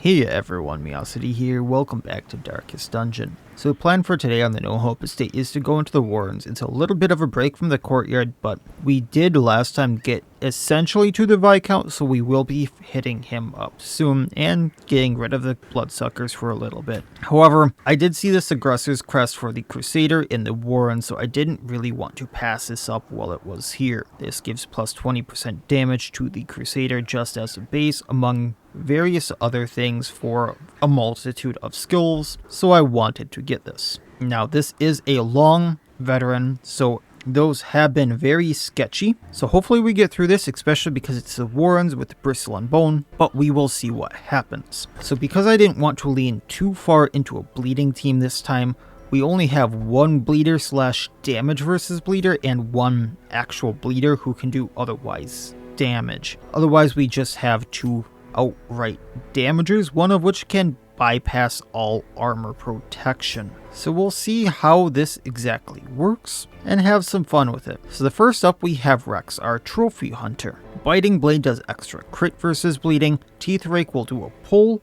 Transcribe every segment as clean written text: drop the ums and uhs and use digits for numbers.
Hey everyone, Miacidae here, welcome back to Darkest Dungeon. So the plan for today on the No Hope Estate is to go into the Wardens. It's a little bit of a break from the courtyard, but we did last time get essentially to the Viscount, so we will be hitting him up soon and getting rid of the Bloodsuckers for a little bit. However, I did see this Aggressor's Crest for the Crusader in the Warren, so I didn't really want to pass this up while it was here. This gives plus 20% damage to the Crusader just as a base, among various other things for a multitude of skills, so I wanted to get this. Now this is a long veteran, so those have been very sketchy, so hopefully we get through this, especially because it's the Warrens with Bristle and Bone, but we will see what happens. So because I didn't want to lean too far into a bleeding team this time, we only have one bleeder / damage versus bleeder and one actual bleeder who can do otherwise damage. Otherwise we just have two outright damagers, one of which can bypass all armor protection. So we'll see how this exactly works and have some fun with it. So the first up we have Rex, our trophy hunter. Biting Blade does extra crit versus bleeding. Teeth Rake will do a pull,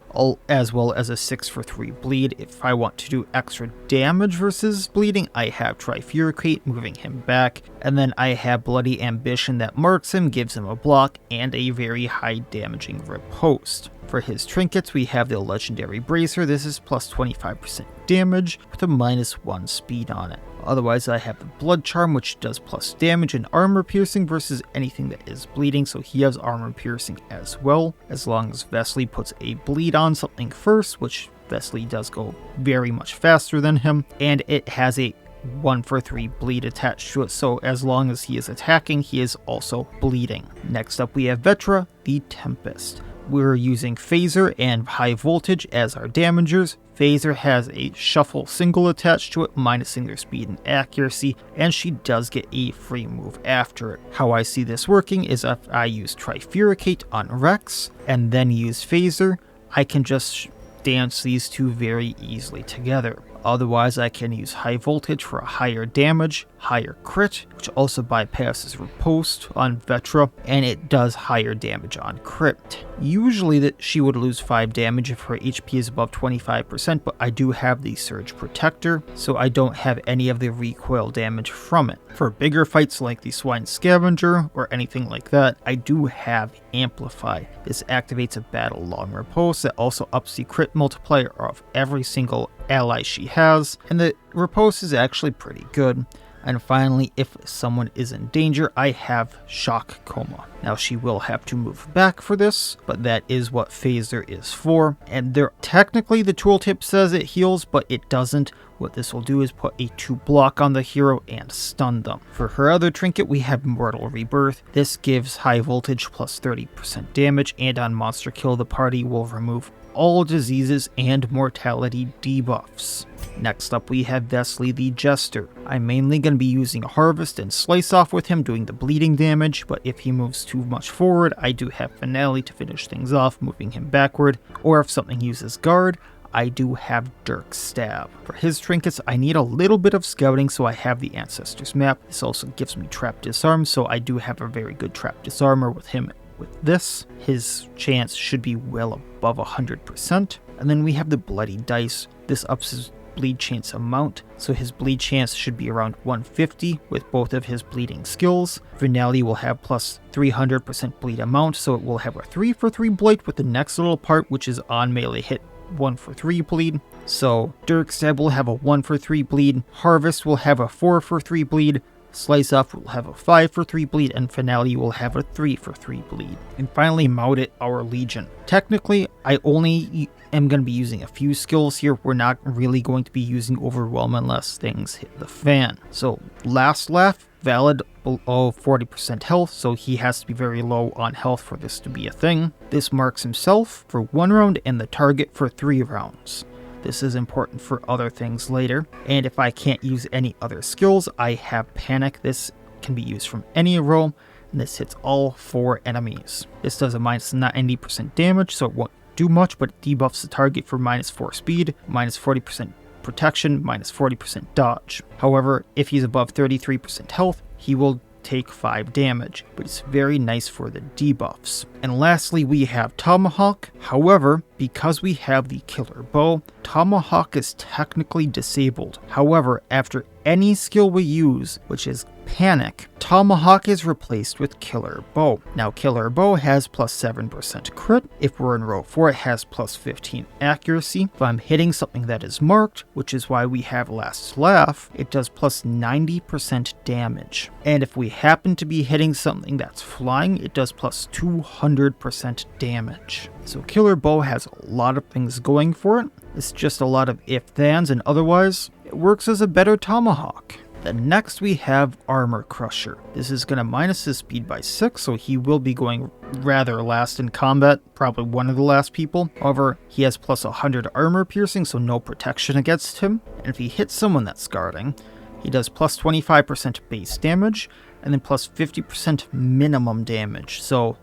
as well as a 6 for 3 bleed. If I want to do extra damage versus bleeding, I have Trifuricate, moving him back. And then I have Bloody Ambition that marks him, gives him a block, and a very high damaging riposte. For his trinkets, we have the Legendary Bracer. This is plus 25% damage with a -1 speed on it. Otherwise, I have the Blood Charm, which does plus damage and armor piercing versus anything that is bleeding, so he has armor piercing as well, as long as Vesely puts a bleed on something first, which Vesely does go very much faster than him, and it has a 1 for 3 bleed attached to it, so as long as he is attacking, he is also bleeding. Next up we have Vetra, the Tempest. We're using Phaser and High Voltage as our damagers. Phaser has a Shuffle single attached to it, minusing their speed and accuracy, and she does get a free move after it. How I see this working is if I use Trifuricate on Rex, and then use Phaser, I can just dance these two very easily together. Otherwise, I can use High Voltage for a higher damage, higher crit, which also bypasses riposte on Vetra, and it does higher damage on crit. Usually that she would lose 5 damage if her HP is above 25%, but I do have the Surge Protector, so I don't have any of the recoil damage from it. For bigger fights like the Swine Scavenger or anything like that, I do have Amplify. This activates a battle long riposte that also ups the crit multiplier of every single ally she has, and the riposte is actually pretty good. And finally, if someone is in danger, I have Shock Coma. Now she will have to move back for this, but that is what Phaser is for. And technically the tooltip says it heals, but it doesn't. What this will do is put a 2 block on the hero and stun them. For her other trinket, we have Mortal Rebirth. This gives High Voltage plus 30% damage, and on monster kill, the party will remove all diseases and mortality debuffs. Next up we have Vesely the Jester. I'm mainly going to be using Harvest and Slice Off with him, doing the bleeding damage, but if he moves too much forward, I do have Finale to finish things off, moving him backward, or if something uses Guard, I do have Dirk Stab. For his trinkets, I need a little bit of scouting, so I have the Ancestors map. This also gives me Trap Disarm, so I do have a very good Trap Disarmer with him. With this, his chance should be well above 100%. And then we have the Bloody Dice. This ups his bleed chance amount, so his bleed chance should be around 150 with both of his bleeding skills. Finale will have plus 300% bleed amount, so it will have a 3 for 3 blight with the next little part, which is on melee hit 1 for 3 bleed. So Dirk Stab will have a 1 for 3 bleed, Harvest will have a 4 for 3 bleed, Slice Off will have a 5 for 3 bleed, and Finale will have a 3 for 3 bleed. And finally, Maudit, our Legion. Technically, I only am going to be using a few skills here. We're not really going to be using Overwhelm unless things hit the fan. So, Last Laugh, valid below 40% health, so he has to be very low on health for this to be a thing. This marks himself for 1 round and the target for 3 rounds. This is important for other things later, and if I can't use any other skills, I have Panic. This can be used from any row, and this hits all 4 enemies. This does a minus 90% damage, so it won't do much, but it debuffs the target for minus 4 speed, minus 40% protection, minus 40% dodge. However, if he's above 33% health, he will take 5 damage, but it's very nice for the debuffs. And lastly, we have Tomahawk. However, because we have the Killer Bow, Tomahawk is technically disabled. However, after any skill we use, which is Panic, Tomahawk is replaced with Killer Bow. Now, Killer Bow has plus 7% crit. If we're in row 4, it has plus 15 accuracy. If I'm hitting something that is marked, which is why we have Last Laugh, it does plus 90% damage. And if we happen to be hitting something that's flying, it does plus 200% damage. So Killer Bow has a lot of things going for it. It's just a lot of if-thans, and otherwise, it works as a better Tomahawk. Then next we have Armor Crusher. This is going to minus his speed by 6, so he will be going rather last in combat, probably one of the last people. However, he has plus 100 armor piercing, so no protection against him. And if he hits someone that's guarding, he does plus 25% base damage, and then plus 50% minimum damage. So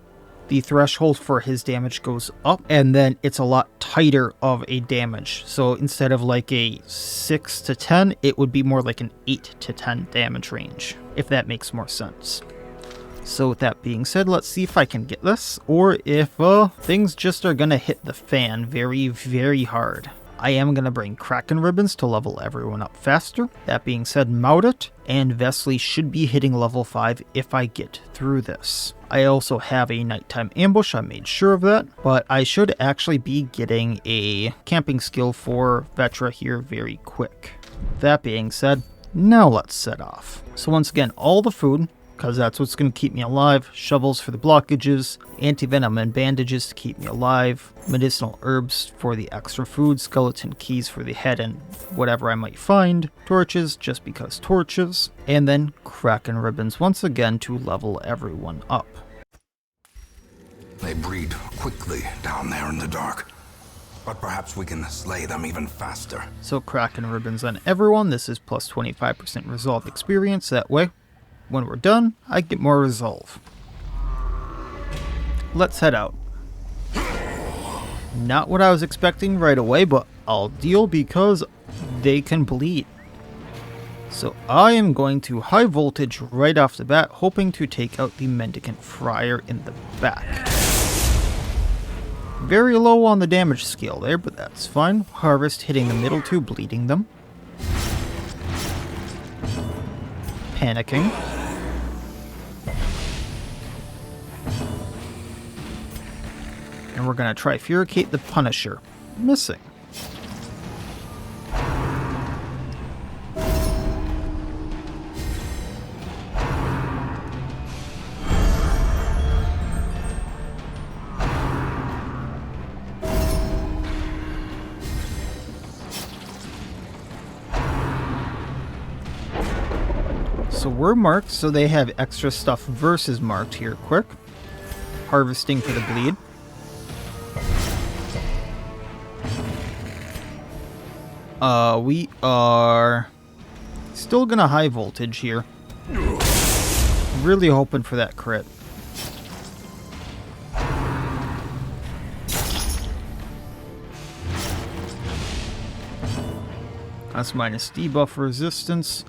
the threshold for his damage goes up, and then it's a lot tighter of a damage. So instead of like a 6 to 10, it would be more like an 8 to 10 damage range, if that makes more sense. So with that being said, let's see if I can get this, or if things just are gonna hit the fan very, very hard. I am going to bring Kraken Ribbons to level everyone up faster. That being said, Maudit and Vesely should be hitting level 5 if I get through this. I also have a Nighttime Ambush, I made sure of that, but I should actually be getting a camping skill for Vetra here very quick. That being said, now let's set off. So once again, all the food, because that's what's going to keep me alive, shovels for the blockages, anti-venom and bandages to keep me alive, medicinal herbs for the extra food, skeleton keys for the head and whatever I might find, torches just because torches, and then Kraken Ribbons once again to level everyone up. They breed quickly down there in the dark, but perhaps we can slay them even faster. So Kraken Ribbons on everyone, this is plus 25% resolve experience, that way when we're done, I get more resolve. Let's head out. Not what I was expecting right away, but I'll deal because they can bleed. So I am going to high voltage right off the bat, hoping to take out the Mendicant Friar in the back. Very low on the damage scale there, but that's fine. Harvest hitting the middle two, bleeding them. Panicking. And we're going to try Furicate the Punisher. Missing. So we're marked, so they have extra stuff versus marked here quick. Harvesting for the bleed. We are still gonna high voltage here. Really hoping for that crit. That's minus debuff resistance.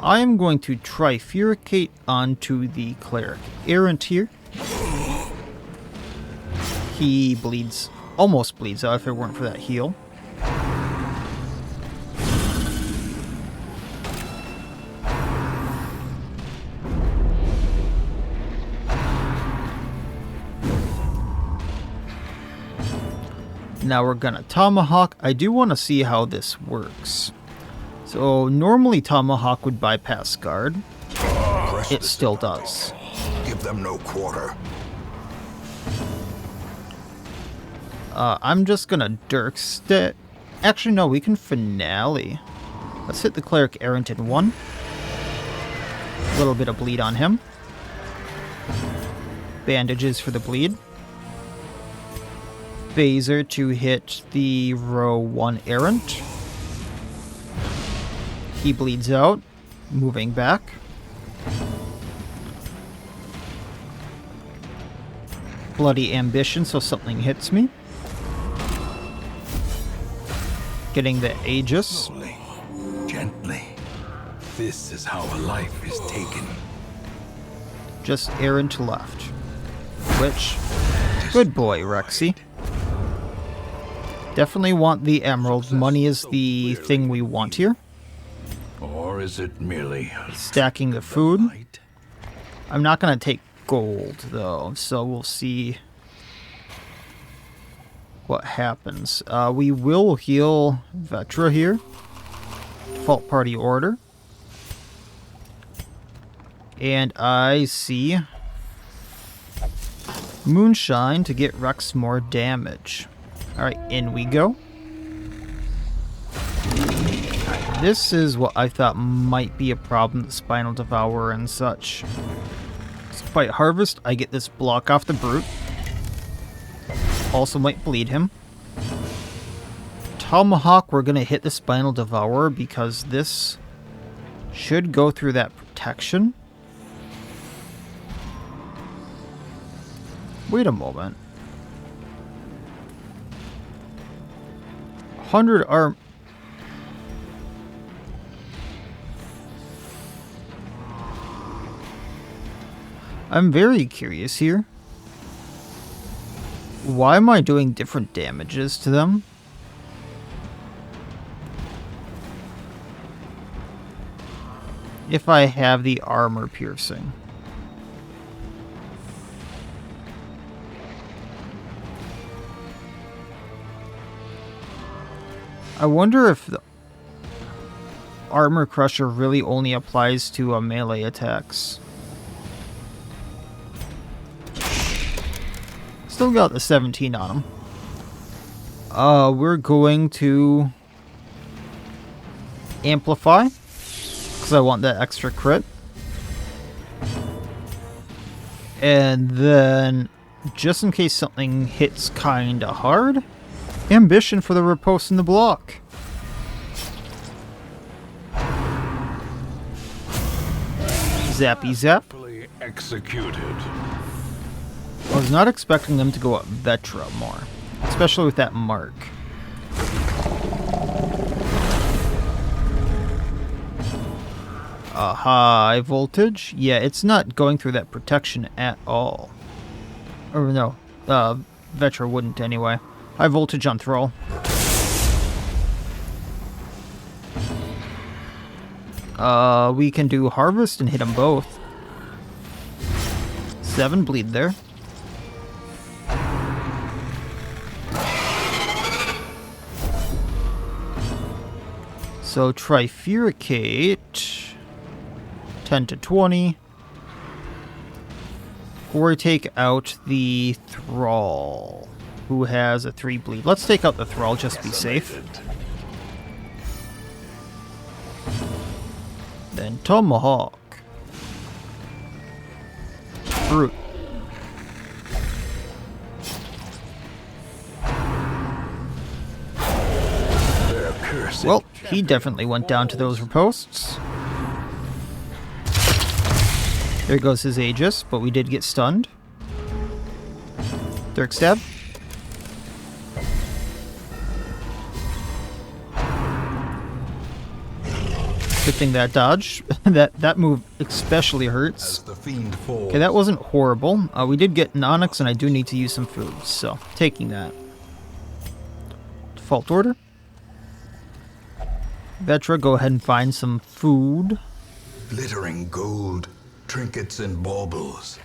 I am going to try Furicate onto the Cleric Errant here. He bleeds, almost bleeds out if it weren't for that heal. Now we're gonna Tomahawk. I do want to see how this works. So normally Tomahawk would bypass guard. It still does. Give them no quarter. I'm just gonna Dirk Stit. Actually, no, we can Finale. Let's hit the Cleric Errant in 1. A little bit of bleed on him. Bandages for the bleed. Phaser to hit the row 1 Errant. He bleeds out, moving back. Bloody Ambition, so something hits me. Getting the Aegis. Slowly, gently. This is how a life is taken. Just Errant left. Which, good boy, Rexy. Definitely want the emerald. Money is the thing we want here. Or is it merely Stacking the food. I'm not going to take gold, though, so we'll see what happens. We will heal Vetra here. Default party order. And I see Moonshine to get Rex more damage. Alright, in we go. This is what I thought might be a problem, the Spinal Devourer and such. So if I harvest, I get this block off the Brute. Also might bleed him. Tomahawk, we're going to hit the Spinal Devourer because this should go through that protection. Wait a moment. 100 arm... I'm very curious here. Why am I doing different damages to them? If I have the armor piercing. I wonder if the Armor Crusher really only applies to melee attacks. Still got the 17 on him. We're going to amplify, because I want that extra crit. And then, just in case something hits kinda hard, ambition for the riposte in the block. Zappy zap. executed? I was not expecting them to go up Vetra more, especially with that mark. High voltage? Yeah, it's not going through that protection at all. Or no, Vetra wouldn't anyway. High voltage on Thrall. We can do Harvest and hit them both. 7 bleed there. So Trifuricate, 10 to 20. Or take out the Thrall, who has a 3 bleed. Let's take out the Thrall just to be safe. Then Tomahawk. Brute. Well, he definitely went down to those riposts. There goes his Aegis, but we did get stunned. Dirk stab. Good thing that dodge. that move especially hurts. Okay, that wasn't horrible. We did get an Onyx, and I do need to use some food, so taking that. Default order. Vetra, go ahead and find some food. Glittering gold, trinkets and baubles.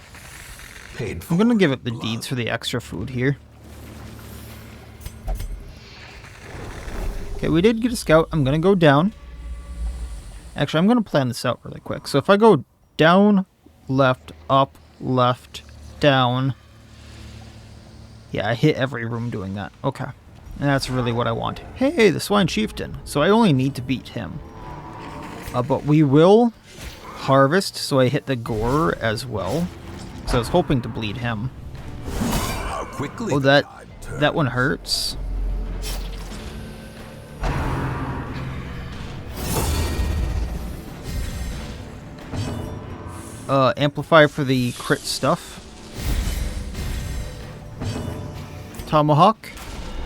Paid for. I'm gonna give up the deeds for the extra food here. Okay, we did get a scout. I'm gonna go down. Actually, I'm gonna plan this out really quick. So if I go down, left, up, left, down. Yeah, I hit every room doing that. Okay. And that's really what I want. Hey, the Swine Chieftain. So I only need to beat him. But we will harvest, so I hit the Gore as well. So I was hoping to bleed him. How quickly Oh, that one hurts. Amplify for the crit stuff. Tomahawk.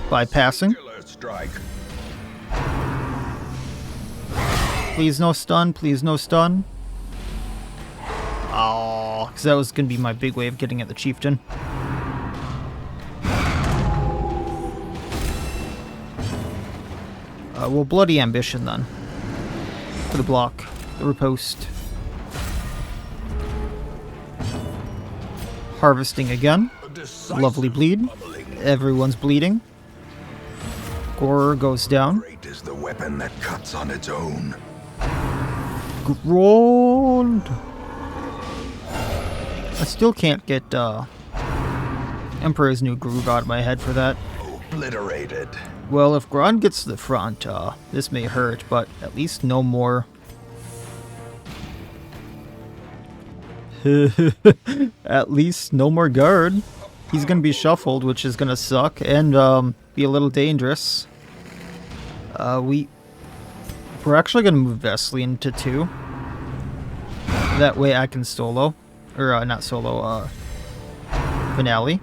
Bypassing. Please no stun, please no stun. Oh, because that was going to be my big way of getting at the Chieftain. Well, Bloody Ambition then. For the block. The riposte. Harvesting again. Lovely bleed. Everyone's bleeding. Gore goes down. Great is the weapon that cuts on its own. Ground. I still can't get Emperor's New Groove out of my head for that. Obliterated. Well, if Grond gets to the front, this may hurt, but at least no more. At least no more guard. He's gonna be shuffled, which is gonna suck and be a little dangerous. We're actually gonna move Vesely into 2. That way I can solo, or not solo, finale.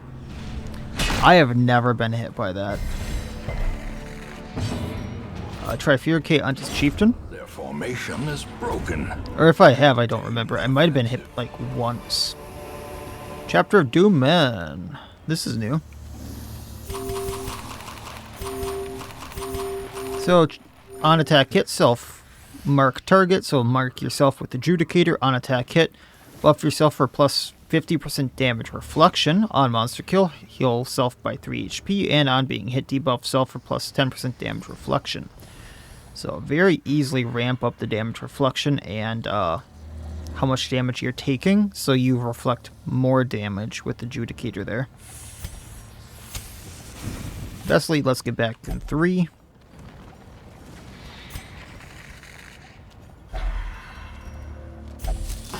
I have never been hit by that. Trifurcate onto Chieftain. Their formation is broken. Or if I have, I don't remember. I might have been hit like once. Chapter of Doom Man. This is new. So, on attack hit, self mark target. So mark yourself with the Adjudicator. On attack hit, buff yourself for plus 50% damage reflection. On monster kill, heal self by 3 HP. And on being hit, debuff self for plus 10% damage reflection. So very easily ramp up the damage reflection and how much damage you're taking, so you reflect more damage with the Adjudicator there. Vesely, let's get back in 3.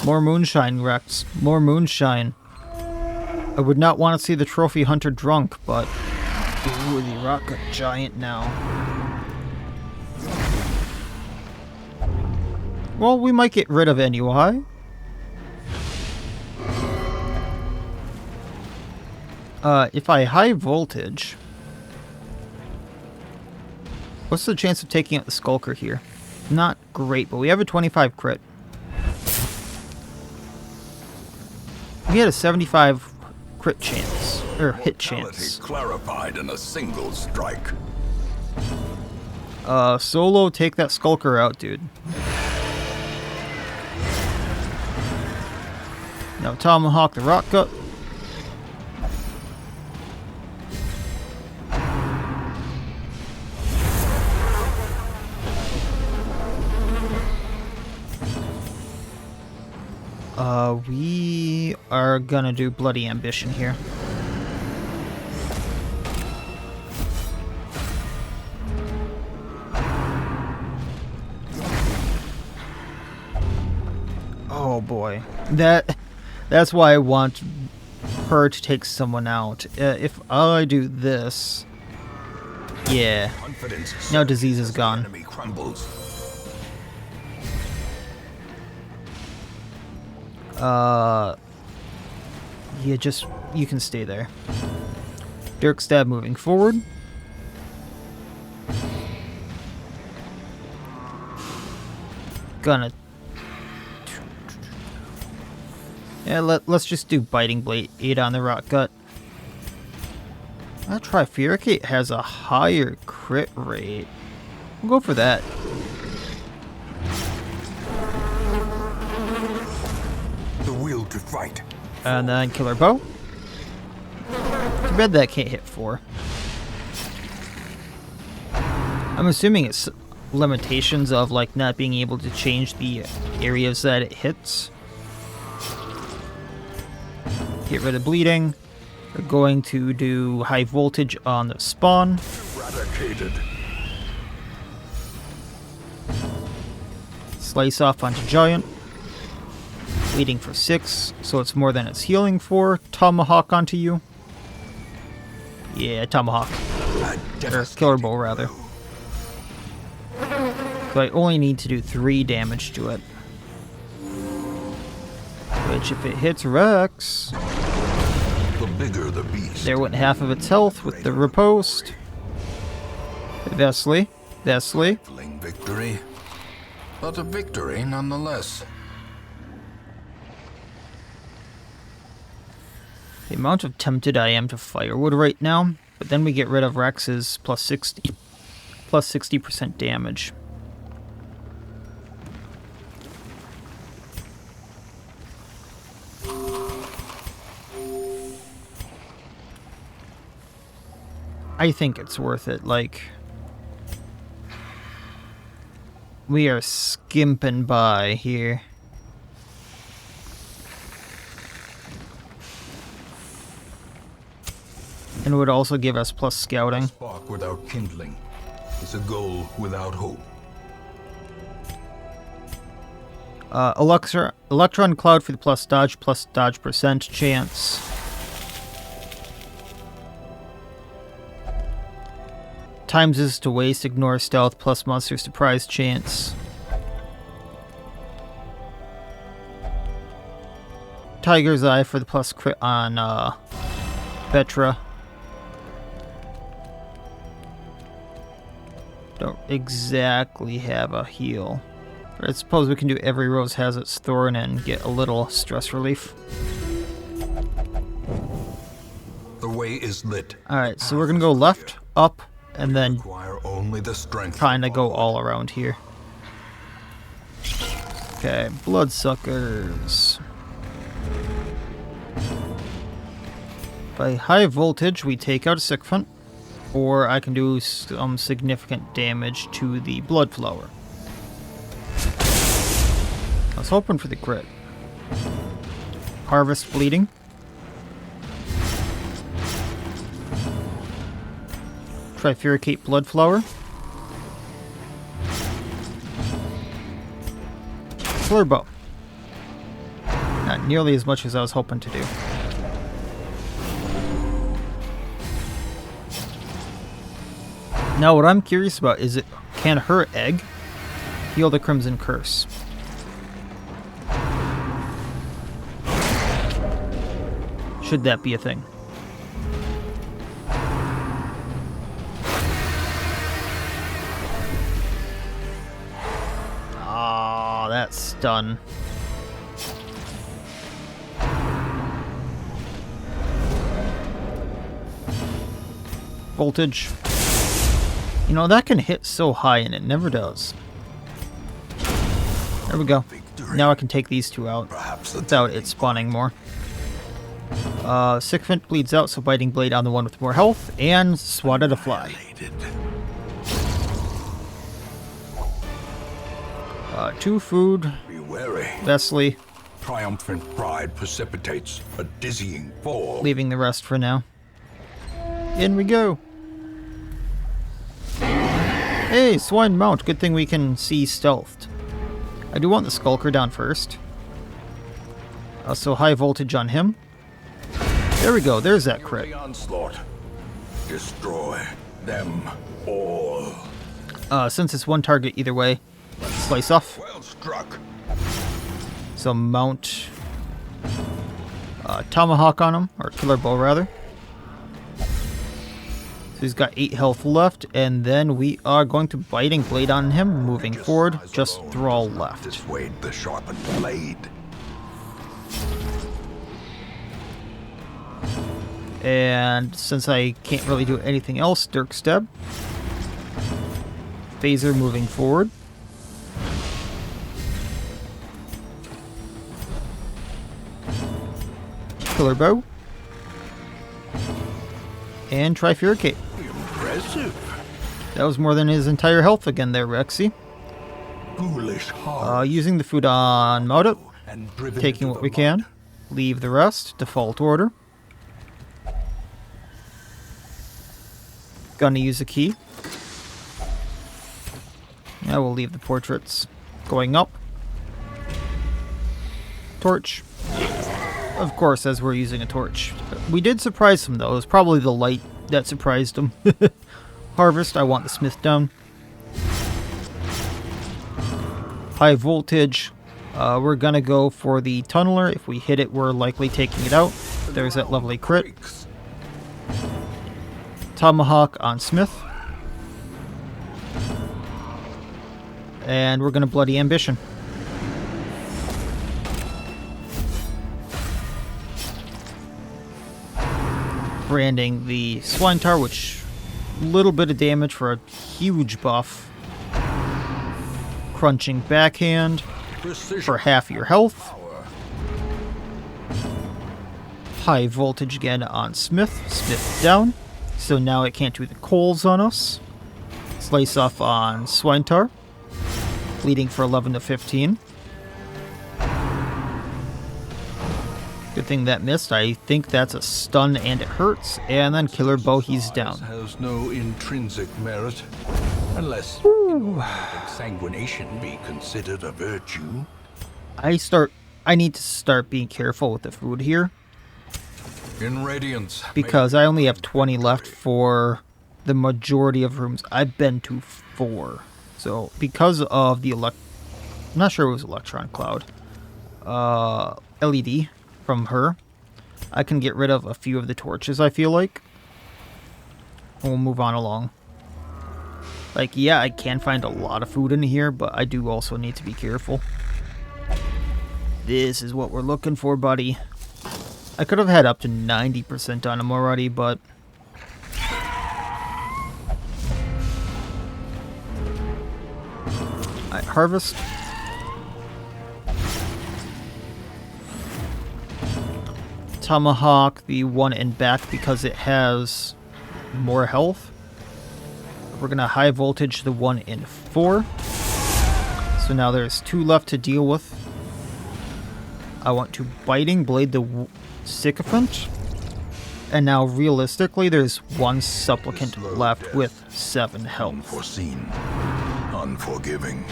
More moonshine, Rex. More moonshine. I would not want to see the Trophy Hunter drunk, but... Ooh, the Rotgut Giant now. Well, we might get rid of NUI. If I high voltage... What's the chance of taking out the Skulker here? Not great, but we have a 25 crit. We had a 75 crit chance, or hit chance. Clarified in a single strike. Solo, take that Skulker out, dude. Now Tomahawk the Rotgut. We are gonna do Bloody Ambition here. Oh boy, that's why I want her to take someone out. If I do this, yeah. Now disease is gone. Yeah, just, you can stay there. Dirk Stab moving forward. Gonna... Yeah, let's just do Biting Blade 8 on the Rotgut. That Trifuricate has a higher crit rate. We'll go for that. The will to fight. And then Killer Bow. Too bad that can't hit 4. I'm assuming it's limitations of like not being able to change the areas that it hits. Get rid of bleeding. We're going to do high voltage on the spawn. Eradicated. Slice off onto Giant. Bleeding for 6, so it's more than it's healing for. Tomahawk onto you. Yeah, Tomahawk. Or Killer Bow, rather. So I only need to do 3 damage to it. Which, if it hits Rex... The bigger the beast. There went half of its health with the riposte. Vesely. Victory, but a victory nonetheless. The amount of tempted I am to firewood right now, but then we get rid of Rex's plus 60% damage. I think it's worth it, like... We are skimping by here. And it would also give us plus scouting. A spark without kindling is a goal without hope. Electron Cloud for the plus dodge percent chance. Times is to waste, ignore stealth, plus monster surprise chance. Tiger's Eye for the plus crit on Petra. Don't exactly have a heal. But I suppose we can do Every Rose Has Its Thorn and get a little stress relief. The way is lit. Alright, so we're gonna go left, up, and then Require only the strength. kinda go all around here. Okay, Bloodsuckers. By high voltage, we take out a sycophant, or I can do some significant damage to the blood flower. I was hoping for the crit. Harvest bleeding. Trifuricate blood flower. Killer bow. Not nearly as much as I was hoping to do. Now what I'm curious about is can her egg heal the Crimson Curse? Should that be a thing? Ah, that's stun. Voltage. You know, that can hit so high and it never does. There we go. Now I can take these two out without it spawning more. Sycophant bleeds out, so Biting Blade on the one with more health, and swatted a fly. 2 food. Be wary. Vesely, Triumphant pride precipitates a dizzying fall. leaving the rest for now. In we go. Hey, Swine mount. Good thing we can see stealthed. I do want the Skulker down first. So high voltage on him. There we go. There's that crit. The onslaught. Destroy them all. Since it's one target either way, slice off. Well struck. So mount Tomahawk on him, or Killer Bow rather. So he's got 8 health left, and then we are going to Biting Blade on him, moving forward, just Thrall left. Dissuade the sharpened blade. And since I can't really do anything else, Dirk Stab. Phaser moving forward. Killer Bow. And Trifuricate. Impressive. That was more than his entire health again there, Rexy. Foolish heart. Using the food on Mauda. And driven Taking into what the we can. mud. Leave the rest. Default order. Gonna use a key. I will leave the portraits. Going up. Torch. Of course, as we're using a torch. We did surprise him, though. It was probably the light that surprised him. Harvest, I want the smith down. High voltage. We're gonna go for the tunneler. If we hit it, we're likely taking it out. There's that lovely crit. Tomahawk on Smith. And we're gonna Bloody Ambition. branding the Swine Tar, which little bit of damage for a huge buff. Crunching Backhand for half your health. High Voltage again on Smith. Smith down. So now it can't do the coals on us. Slice off on Swine Tar. Bleeding for 11 to 15. Good thing that missed. I think that's a stun and it hurts. And then Killer Bow, he's down. Has no intrinsic merit, unless exsanguination be considered a virtue. I need to start being careful with the food here. In Radiance, because I only have 20 left for the majority of rooms. I've been to 4. So because of the I'm not sure it was Electron Cloud. LED from her. I can get rid of a few of the torches, I feel like. And we'll move on along. Like, yeah, I can find a lot of food in here, but I do also need to be careful. This is what we're looking for, buddy. I could have had up to 90% on him already, but... Alright, harvest. Tomahawk the one in back because it has more health. We're gonna high voltage the one in 4. So now there's 2 left to deal with. I want to Biting Blade the Sycophant. And now realistically there's 1 Supplicant left with 7 health. Unforeseen, unforgiving.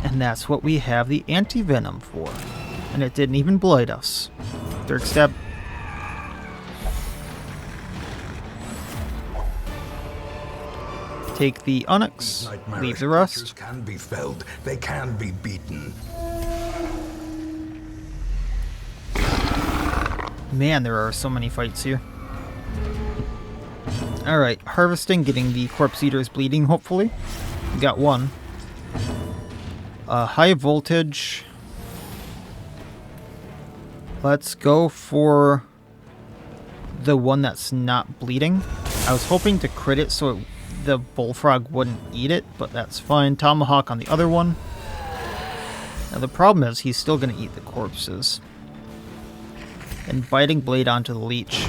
And that's what we have the anti-venom for. And it didn't even blight us. Third stab. Take the Onyx, leave the rest. Can be felled, they can be beaten. Man, there are so many fights here. Alright, harvesting, getting the Corpse Eaters bleeding, hopefully. We got 1. High voltage. Let's go for the one that's not bleeding. I was hoping to crit it so the Bullfrog wouldn't eat it, but that's fine. Tomahawk on the other one. Now the problem is he's still going to eat the corpses. And Biting Blade onto the Leech.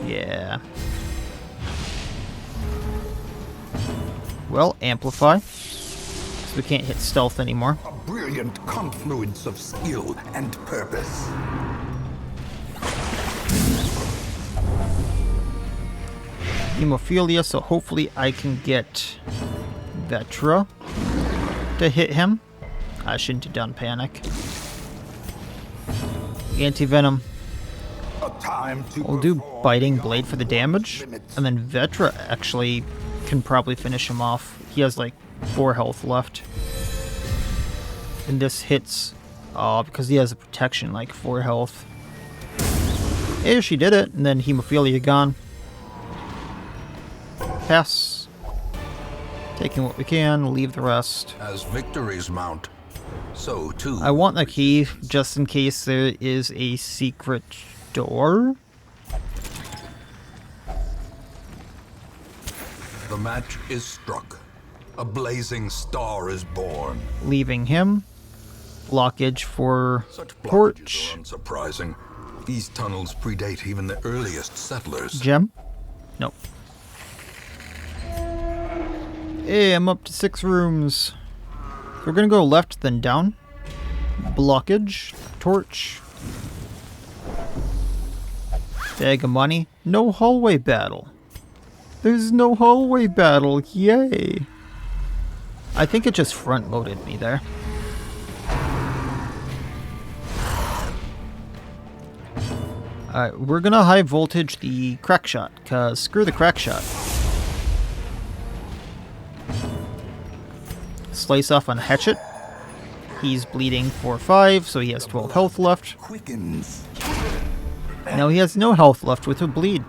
Yeah. Well, Amplify. So we can't hit stealth anymore. A brilliant confluence of skill and purpose. Hemophilia, so hopefully I can get Vetra to hit him. I shouldn't have done Panic. Anti-Venom. We'll do Biting Blade for the damage, and then Vetra actually can probably finish him off. He has like 4 health left. And this hits, because he has a protection, like 4 health. Hey, she did it, and then Hemophilia gone. Pass. Taking what we can, leave the rest. As victories mount, so too. I want the key just in case there is a secret door. The match is struck. A blazing star is born. Leaving him. Blockage for Such torch. blockages are unsurprising. These tunnels predate even the earliest settlers. Gem? Nope. Hey, I'm up to 6 rooms. So we're gonna go left, then down. Blockage. Torch. Bag of money. No hallway battle. There's no hallway battle. Yay. I think it just front loaded me there. Alright, we're gonna high voltage the crack shot, cause screw the crack shot. Slice off on Hatchet. He's bleeding for 5, so he has 12 health left. Quickens. Now he has no health left with a bleed.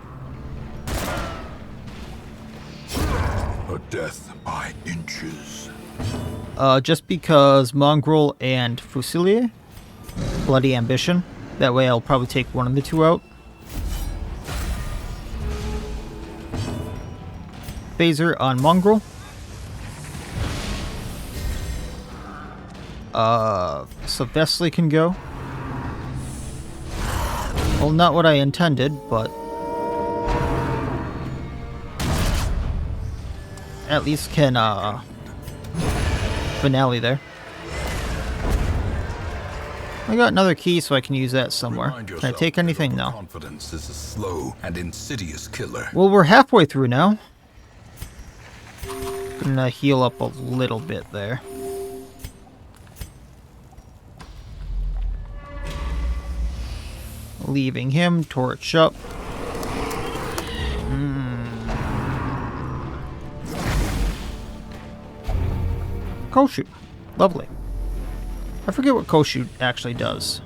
A death by inches. Just because Mongrel and Fusilier. Bloody Ambition. That way I'll probably take one of the two out. Phaser on Mongrel. So Vesely can go. Well, not what I intended, but at least can finale there. I got another key, so I can use that somewhere. Can I take anything? No. Confidence is a slow and insidious killer. Well, we're halfway through now. Gonna heal up a little bit there. Leaving him, torch up. Koshu. Lovely. I forget what Koshu actually does.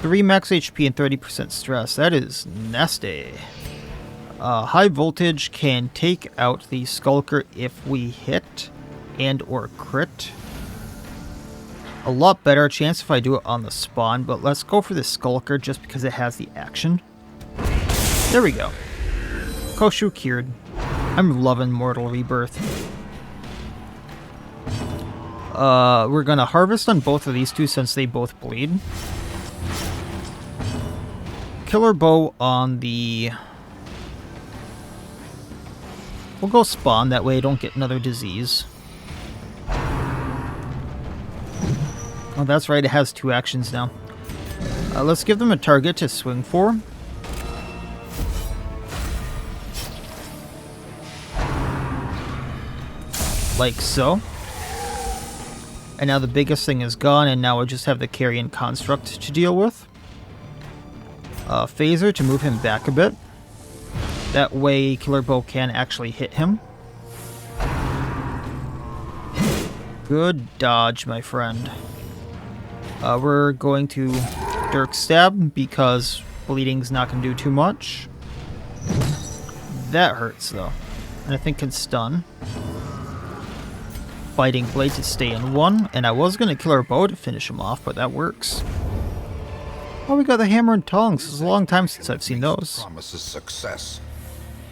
3 max HP and 30% stress. That is nasty. High voltage can take out the Skulker if we hit and or crit. A lot better chance if I do it on the spawn, but let's go for the Skulker just because it has the action. There we go. Koshu cured. I'm loving Mortal Rebirth. We're gonna harvest on both of these two since they both bleed. Killer Bow on the... We'll go spawn, that way I don't get another disease. Oh, that's right, it has 2 actions now. Let's give them a target to swing for. Like so. And now the biggest thing is gone, and now I just have the Carrion construct to deal with. Phaser to move him back a bit. That way Killer Bow can actually hit him. Good dodge, my friend. We're going to Dirk Stab because bleeding's not going to do too much. That hurts though. And I think can stun. Biting Blade to stay in 1, and I was going to Killer Bow to finish him off, but that works. Oh, we got the Hammer and Tongs. It's a long time since I've seen those. Promises success.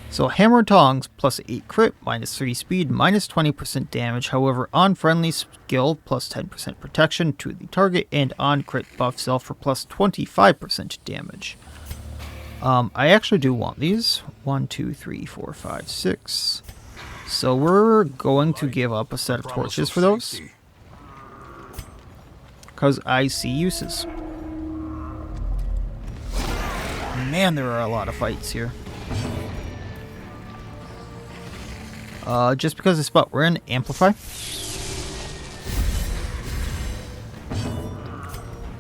So Hammer and Tongs, plus 8 crit, minus 3 speed, minus 20% damage. However, on friendly skill, plus 10% protection to the target, and on crit buff self for plus 25% damage. I actually do want these. 1, 2, 3, 4, 5, 6. So we're going to give up a set of torches for those. Because I see uses. Man, there are a lot of fights here. Just because the spot we're in, Amplify.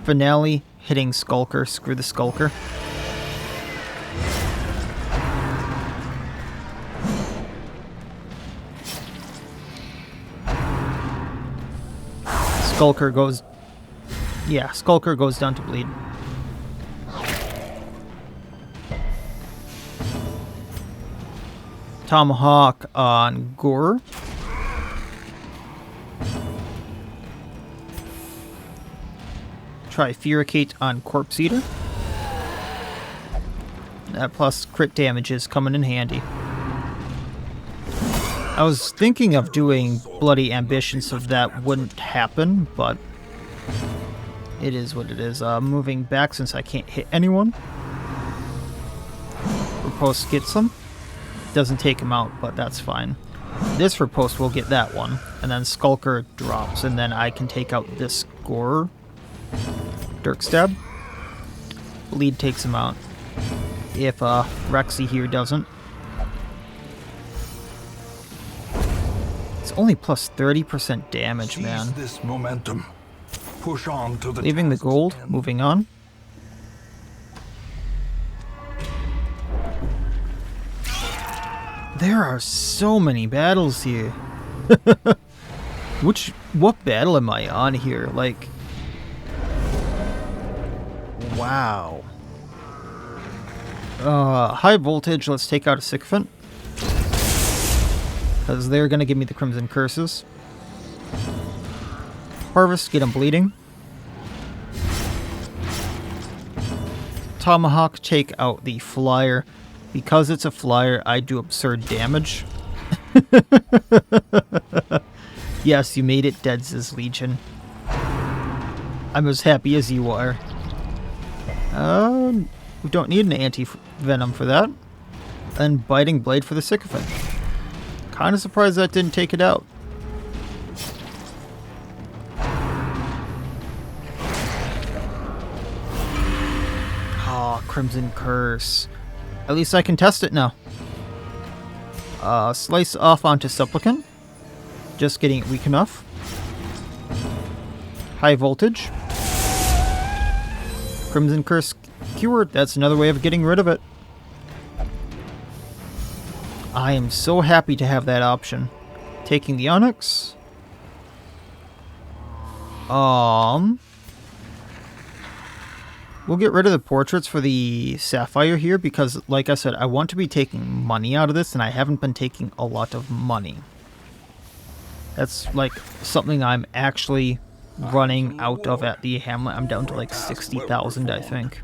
Finale, hitting Skulker. Screw the Skulker. Skulker goes... Yeah, Skulker goes down to bleed. Tomahawk on Gore. Try Furicate on Corpse Eater. That plus crit damage is coming in handy. I was thinking of doing Bloody Ambition so that wouldn't happen, but it is what it is. Moving back since I can't hit anyone. Riposte gets them. Doesn't take him out, but that's fine. This Riposte will get that one, and then Skulker drops, and then I can take out this Gore. Dirk Stab. Bleed takes him out. If Rexy here doesn't. It's only plus 30% damage, man. Seize this momentum. Push on to the Leaving the task's gold, end. moving on. There are so many battles here. What battle am I on here? Like, wow. High voltage, let's take out a Sycophant. Because they're going to give me the Crimson Curses. Harvest, get him bleeding. Tomahawk, take out the flyer. Because it's a flyer, I do absurd damage. Yes, you made it, Dead's Legion. I'm as happy as you are. We don't need an anti-venom for that. And Biting Blade for the Sycophant. Kind of surprised that didn't take it out. Oh, Crimson Curse. At least I can test it now. Slice off onto Supplicant. Just getting it weak enough. High Voltage. Crimson Curse cured. That's another way of getting rid of it. I am so happy to have that option. Taking the Onyx. We'll get rid of the portraits for the Sapphire here because, like I said, I want to be taking money out of this, and I haven't been taking a lot of money. That's like something I'm actually running out of at the Hamlet. I'm down to like 60,000, I think.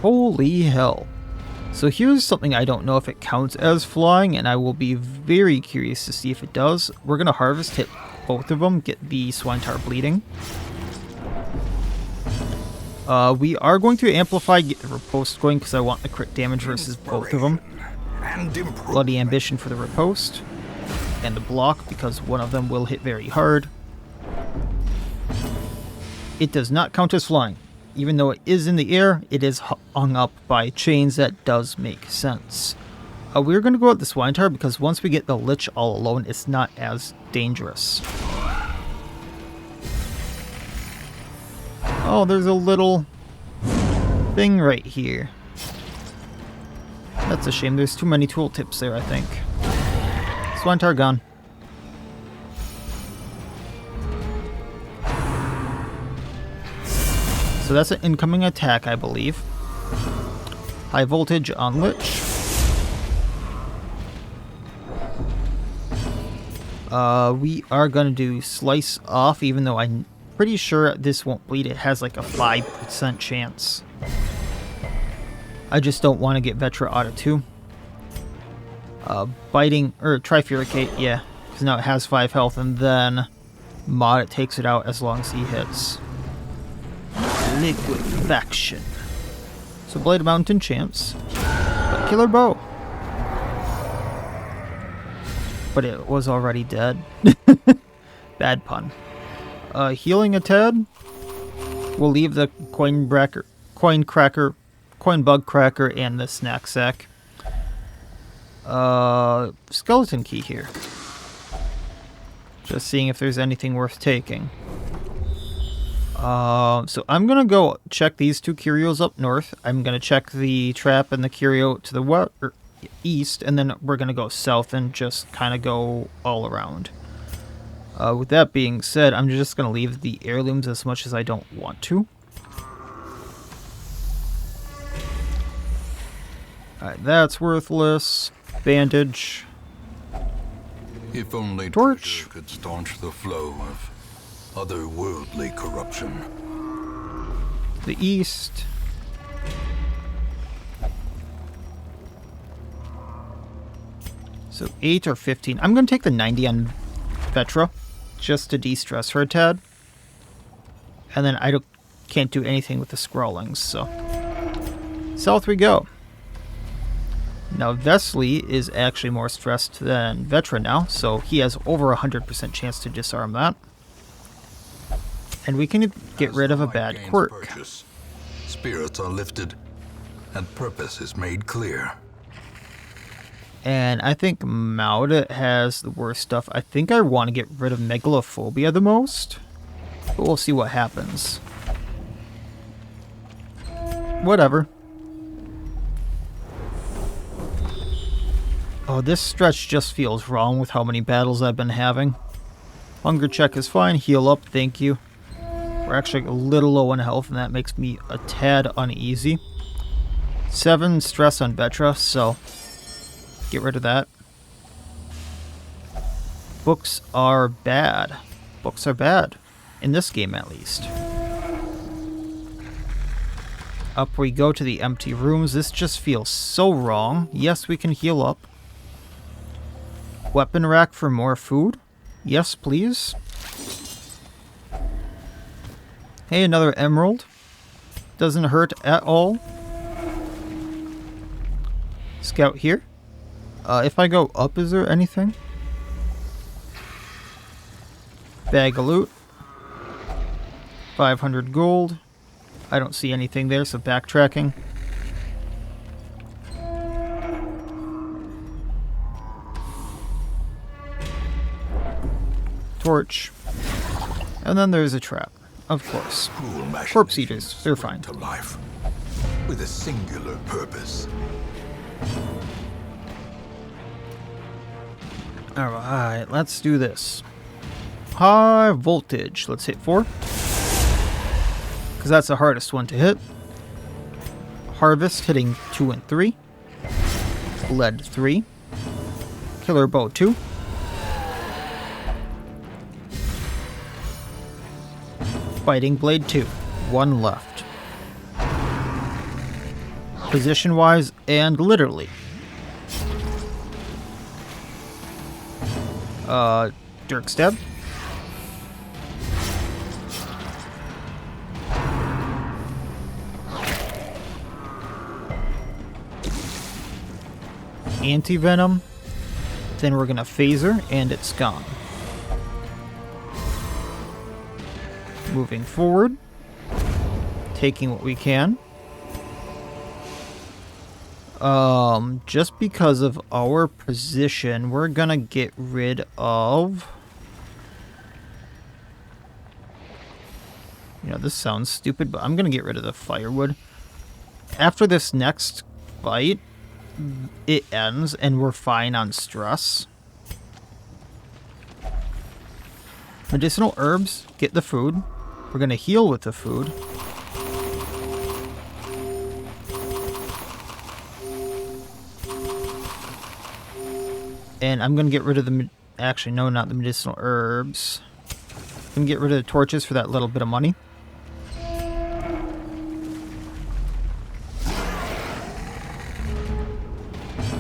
Holy hell. So here's something I don't know if it counts as flying, and I will be very curious to see if it does. We're going to harvest, hit both of them, get the Swine bleeding. We are going to amplify, get the riposte going because I want the crit damage versus both of them. Bloody Ambition for the riposte. And the block because one of them will hit very hard. It does not count as flying. Even though it is in the air, it is hung up by chains. That does make sense. We're going to go at the Swine because once we get the Lich all alone, it's not as dangerous. Oh, there's a little thing right here. That's a shame. There's too many tooltips there, I think. Swine gone. So that's an incoming attack, I believe. High Voltage on Lich. We are going to do Slice Off, even though I'm pretty sure this won't bleed. It has like a 5% chance. I just don't want to get Vetra Auto 2. Biting, or Trifuricate, yeah. Because now it has 5 health, and then Mod it takes it out as long as he hits. Liquefaction. So Blade of Mountain chance. But Killer Bow. But it was already dead. Bad pun. Healing a tad. We'll leave the coin bug cracker, and the snack sack. Skeleton key here. Just seeing if there's anything worth taking. So I'm gonna go check these 2 curios up north. I'm gonna check the trap and the curio to the east, and then we're gonna go south and just kind of go all around. With that being said, I'm just gonna leave the heirlooms as much as I don't want to. Alright, that's worthless. Bandage. If only Torch treasure could staunch the flow of otherworldly corruption. The east. So 8 or 15. I'm going to take the 90 on Vetra just to de-stress her a tad. And then I can't do anything with the Scrawlings, so south we go. Now Vesely is actually more stressed than Vetra now, so he has over 100% chance to disarm that. And we can get rid of a bad quirk. Spirits are lifted, and purpose is made clear. And I think Mauda has the worst stuff. I think I want to get rid of Megalophobia the most. But we'll see what happens. Whatever. Oh, this stretch just feels wrong with how many battles I've been having. Hunger check is fine. Heal up, thank you. We're actually a little low on health, and that makes me a tad uneasy. 7 stress on Vetra, so get rid of that. Books are bad. books are bad. In this game, at least. Up we go to the empty rooms. This just feels so wrong. Yes, we can heal up. Weapon rack for more food? Yes, please. Hey, another emerald. Doesn't hurt at all. Scout here. If I go up, is there anything? Bag of loot. 500 gold. I don't see anything there, so backtracking. Torch. And then there's a trap. Of course. Corpse eaters, they're fine. To life with a singular purpose. Alright, let's do this. High voltage. Let's hit 4. Because that's the hardest one to hit. Harvest hitting 2 and 3. Lead 3. Killer bow 2. Biting blade 2. 1 left. Position wise and literally. Dirk stab. Anti-venom. Then we're gonna phaser and it's gone. Moving forward. Taking what we can. Just because of our position, we're gonna get rid of... You know, this sounds stupid, but I'm gonna get rid of the firewood. After this next fight, it ends and we're fine on stress. Medicinal herbs, get the food. We're gonna heal with the food. And I'm gonna get rid of the... Actually, no, not the medicinal herbs. I'm gonna get rid of the torches for that little bit of money.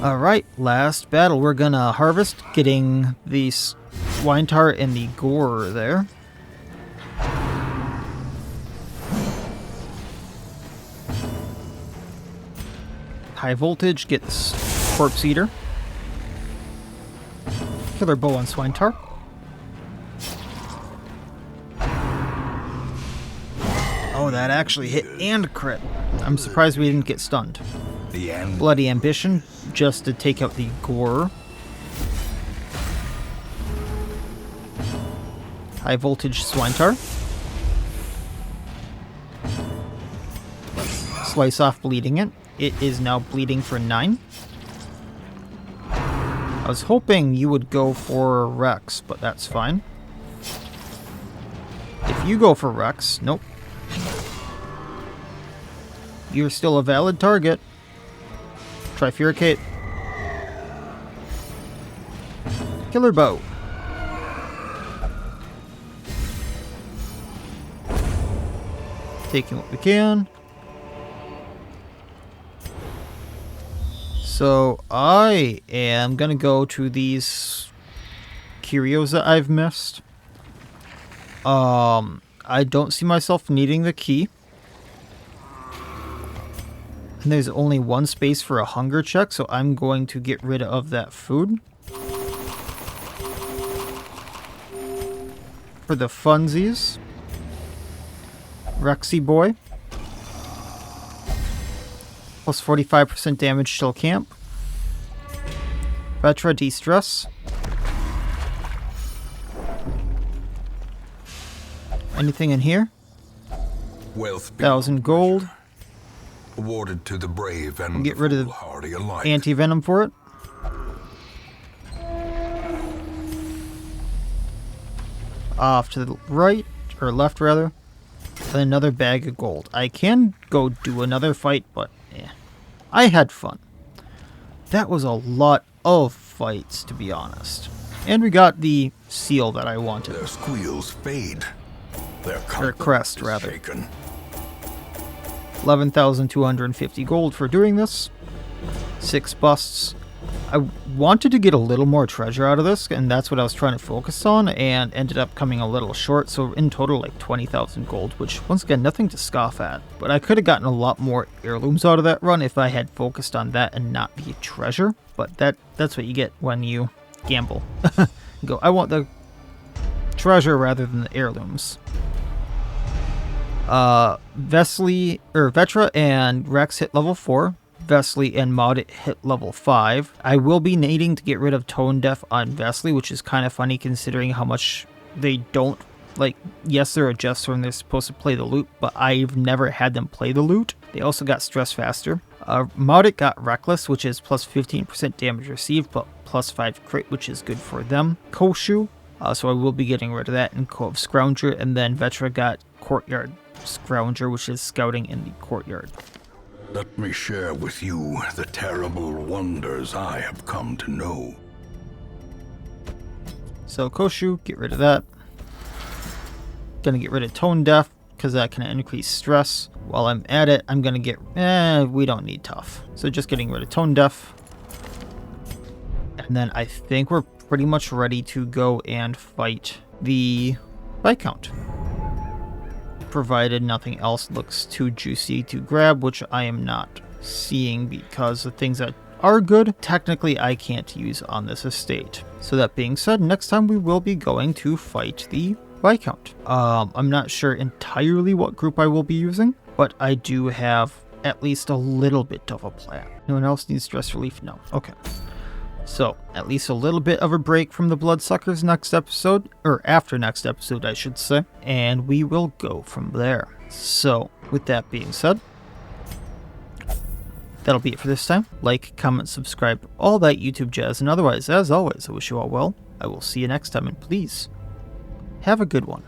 Alright, last battle. We're gonna harvest, getting the swine tar and the gore there. High voltage, get this corpse eater. Killer bow on swine tar. Oh, that actually hit and crit. I'm surprised we didn't get stunned. The end. Bloody ambition, just to take out the gore. High voltage swine tar. Slice off bleeding it. It is now bleeding for 9. I was hoping you would go for Rex, but that's fine. If you go for Rex, nope. You're still a valid target. Trifuricate. Killer bow. Taking what we can. So I am gonna go to these curios that I've missed. I don't see myself needing the key. And there's only one space for a hunger check, so I'm going to get rid of that food. For the funsies. Rexy boy. Plus 45% damage till camp. Vetra de-stress. Anything in here? Wealth 1,000 gold. awarded to the brave and Get rid of the foolhardy alike. anti-venom for it. Off to the right, or left rather. And another bag of gold. I can go do another fight, but I had fun. That was a lot of fights, to be honest. And we got the seal that I wanted. Their squeals fade. Their Or crest, rather. shaken. 11,250 gold for doing this. 6 busts. I wanted to get a little more treasure out of this, and that's what I was trying to focus on, and ended up coming a little short, so in total like 20,000 gold, which once again, nothing to scoff at. But I could have gotten a lot more heirlooms out of that run if I had focused on that and not the treasure, but that's what you get when you gamble. You go, I want the treasure rather than the heirlooms. Vetra and Rex hit level 4. Vesley and Maudit hit level 5. I will be needing to get rid of Tone Deaf on Vesley, which is kind of funny considering how much they don't, like, yes, they're a Jester and they're supposed to play the lute, but I've never had them play the lute. They also got Stress Faster. Maudit got Reckless, which is plus 15% damage received, but plus 5 crit, which is good for them. Koshu, so I will be getting rid of that, and Cove Scrounger, and then Vetra got Courtyard Scrounger, which is scouting in the courtyard. Let me share with you the terrible wonders I have come to know. So Koshu, get rid of that. Gonna get rid of Tone Deaf, because that can increase stress. While I'm at it, I'm gonna get... we don't need Tough. So just getting rid of Tone Deaf. And then I think we're pretty much ready to go and fight the Viscount. Provided nothing else looks too juicy to grab, which I am not seeing because the things that are good, technically I can't use on this estate. So that being said, next time we will be going to fight the Viscount. I'm not sure entirely what group I will be using, but I do have at least a little bit of a plan. No one else needs stress relief? No. Okay. So, at least a little bit of a break from the Bloodsuckers next episode, or after next episode I should say, and we will go from there. So, with that being said, that'll be it for this time. Like, comment, subscribe, all that YouTube jazz, and otherwise, as always, I wish you all well. I will see you next time, and please, have a good one.